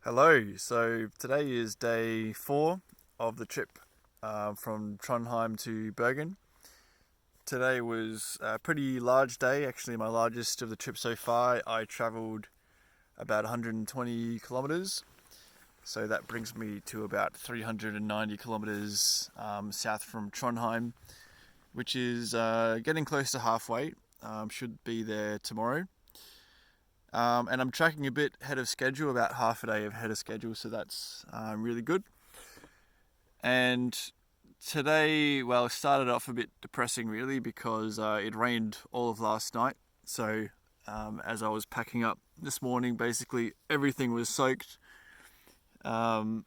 Hello, so today is day 4 of the trip from Trondheim to Bergen. Today was a pretty large day, actually my largest of the trip so far. I travelled about 120 kilometres, so that brings me to about 390 kilometres south from Trondheim, which is getting close to halfway. Should be there tomorrow. And I'm tracking a bit ahead of schedule, about half a day ahead of schedule, so that's really good. And today, well, it started off a bit depressing really because it rained all of last night. So as I was packing up this morning, basically everything was soaked. Um,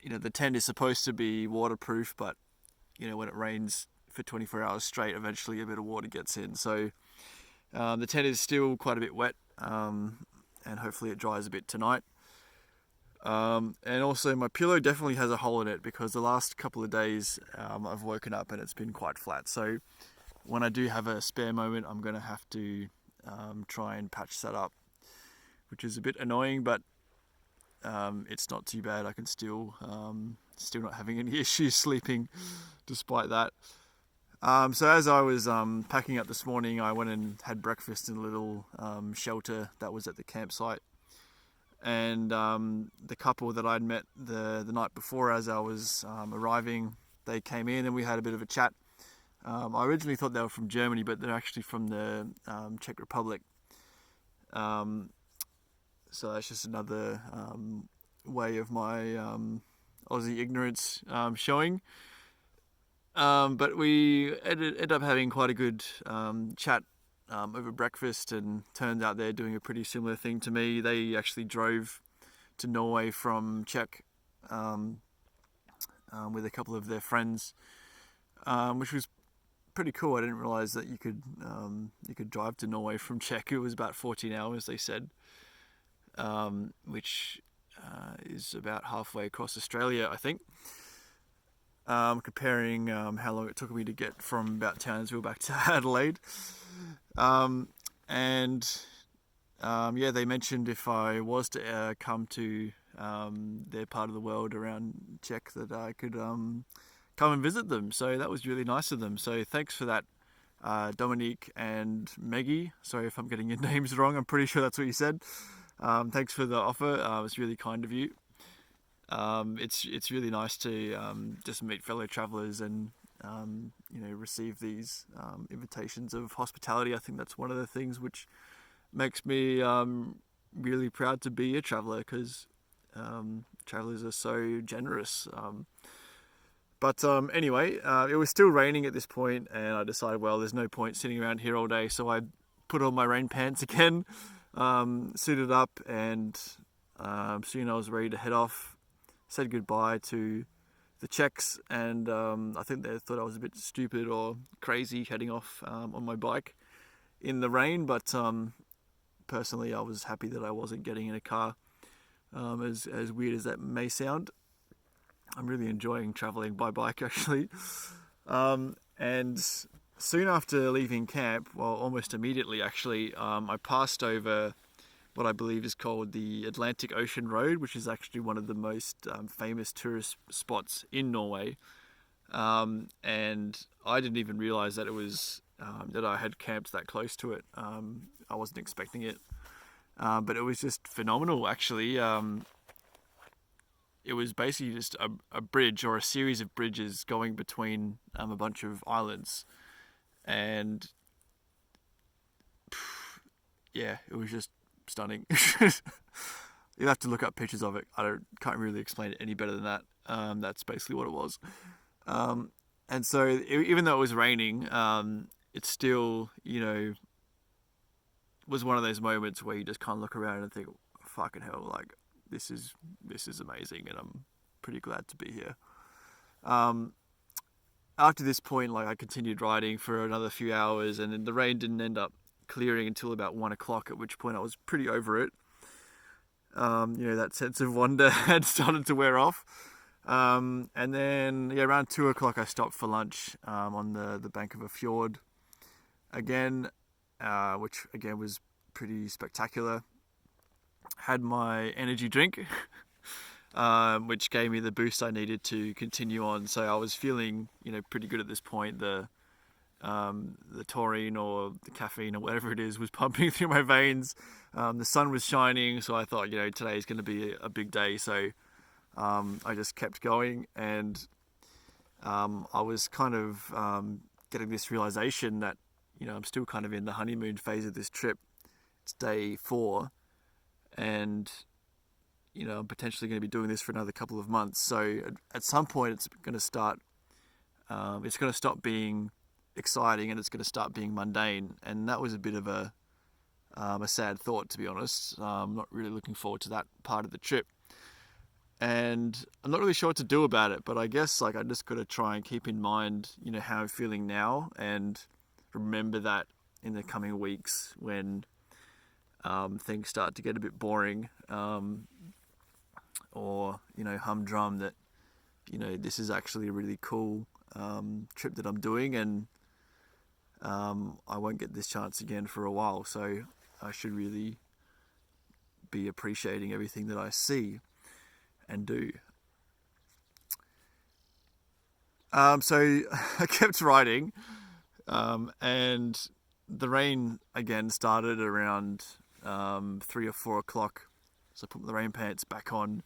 the tent is supposed to be waterproof, but when it rains for 24 hours straight, eventually a bit of water gets in. So the tent is still quite a bit wet, and hopefully it dries a bit tonight. And also my pillow definitely has a hole in it because the last couple of days I've woken up and it's been quite flat. So when I do have a spare moment, I'm going to have to try and patch that up, which is a bit annoying, but it's not too bad. I can still not having any issues sleeping despite that. So as I was packing up this morning, I went and had breakfast in a little shelter that was at the campsite. And the couple that I'd met the night before as I was arriving, they came in and we had a bit of a chat. I originally thought they were from Germany, but they're actually from the Czech Republic. So that's just another way of my Aussie ignorance showing. But we ended up having quite a good chat over breakfast, and turned out they're doing a pretty similar thing to me. They actually drove to Norway from Czech with a couple of their friends, which was pretty cool. I didn't realize that you could drive to Norway from Czech. It was about 14 hours, they said, which is about halfway across Australia, I think. Comparing how long it took me to get from about Townsville back to Adelaide. And yeah, they mentioned if I was to come to their part of the world around Czech, that I could come and visit them. So that was really nice of them. So thanks for that, Dominique and Maggie. Sorry if I'm getting your names wrong. I'm pretty sure that's what you said. Thanks for the offer. It was really kind of you. It's really nice to just meet fellow travellers and receive these invitations of hospitality. I think that's one of the things which makes me really proud to be a traveller, because travellers are so generous. But anyway, it was still raining at this point, and I decided, well, there's no point sitting around here all day, so I put on my rain pants again, suited up, and soon I was ready to head off. Said goodbye to the Czechs, and I think they thought I was a bit stupid or crazy heading off on my bike in the rain, but personally I was happy that I wasn't getting in a car, as weird as that may sound. I'm really enjoying travelling by bike actually. And soon after leaving camp, well, almost immediately actually, I passed over what I believe is called the Atlantic Ocean Road, which is actually one of the most famous tourist spots in Norway. And I didn't even realize that it was that I had camped that close to it. I wasn't expecting it, but it was just phenomenal. Actually, it was basically just a bridge or a series of bridges going between a bunch of islands, and yeah, it was just stunning. You'll have to look up pictures of it. Can't really explain it any better than that. That's basically what it was. And so even though it was raining, it still, was one of those moments where you just kind of look around and think, fucking hell, like this is amazing, and I'm pretty glad to be here. After this point, like I continued riding for another few hours, and then the rain didn't end up clearing until about 1 o'clock, at which point I was pretty over it. That sense of wonder had started to wear off. And then, yeah, around 2 o'clock I stopped for lunch on the bank of a fjord again, which again was pretty spectacular. had my energy drink, which gave me the boost I needed to continue on. So I was feeling, pretty good at this point. The taurine or the caffeine or whatever it is was pumping through my veins. The sun was shining, so I thought, today is going to be a big day. So I just kept going, and I was kind of getting this realization that, I'm still kind of in the honeymoon phase of this trip. It's day 4, and I'm potentially going to be doing this for another couple of months. So at some point, it's going to start. It's going to stop being exciting, and it's going to start being mundane. And that was a bit of a sad thought, to be honest. I'm not really looking forward to that part of the trip, and I'm not really sure what to do about it. But I guess I just got to try and keep in mind, how I'm feeling now, and remember that in the coming weeks when things start to get a bit boring, or humdrum, that this is actually a really cool trip that I'm doing, and I won't get this chance again for a while, so I should really be appreciating everything that I see and do. So I kept riding, and the rain again started around 3 or 4 o'clock. So I put the rain pants back on,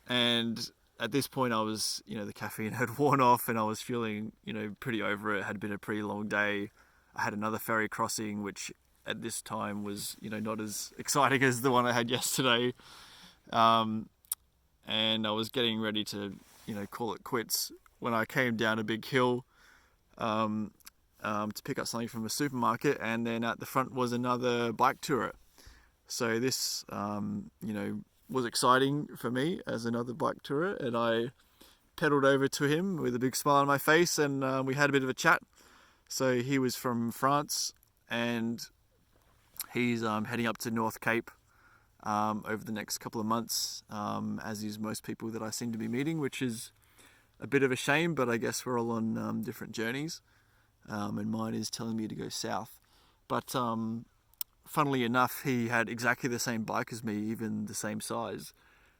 and at this point I was, the caffeine had worn off, and I was feeling, pretty over it. It had been a pretty long day. I had another ferry crossing, which at this time was, not as exciting as the one I had yesterday. And I was getting ready to, call it quits when I came down a big hill to pick up something from a supermarket, and then at the front was another bike tourer. So this, was exciting for me as another bike tourer, and I pedaled over to him with a big smile on my face, and we had a bit of a chat. So he was from France, and he's heading up to North Cape over the next couple of months, as is most people that I seem to be meeting, which is a bit of a shame, but I guess we're all on different journeys, and mine is telling me to go south. But funnily enough, he had exactly the same bike as me, even the same size,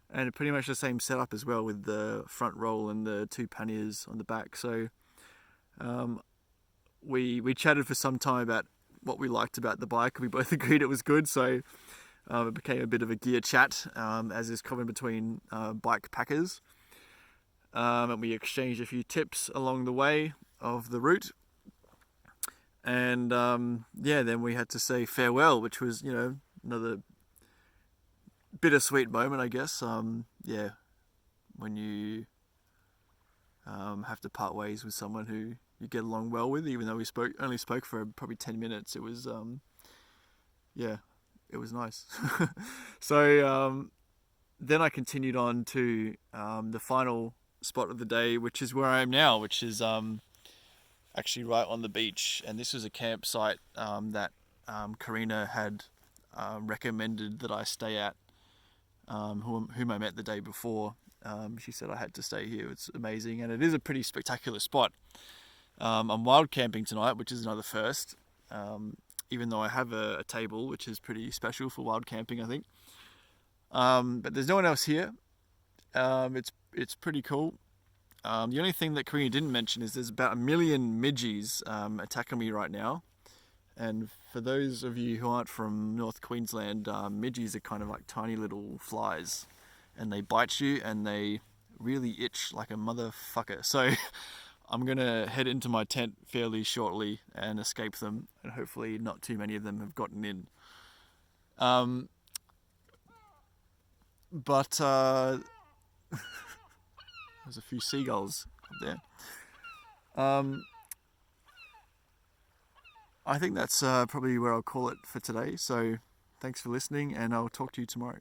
and pretty much the same setup as well, with the front roll and the 2 panniers on the back. So we chatted for some time about what we liked about the bike. We both agreed it was good, so it became a bit of a gear chat, as is common between bike packers. And we exchanged a few tips along the way of the route. And then we had to say farewell, which was, another bittersweet moment, I guess. When you have to part ways with someone who you get along well with, even though we only spoke for probably 10 minutes. It was, it was nice. So then I continued on to the final spot of the day, which is where I am now, which is actually right on the beach. And this was a campsite that Karina had recommended that I stay at, whom I met the day before. She said I had to stay here. It's amazing, and it is a pretty spectacular spot. I'm wild camping tonight, which is another first, even though I have a table, which is pretty special for wild camping, I think. But there's no one else here. It's pretty cool. The only thing that Karina didn't mention is there's about 1 million midges attacking me right now. And for those of you who aren't from North Queensland, midges are kind of like tiny little flies, and they bite you, and they really itch like a motherfucker. So I'm going to head into my tent fairly shortly and escape them, and hopefully not too many of them have gotten in. But there's a few seagulls up there. I think that's probably where I'll call it for today. So thanks for listening, and I'll talk to you tomorrow.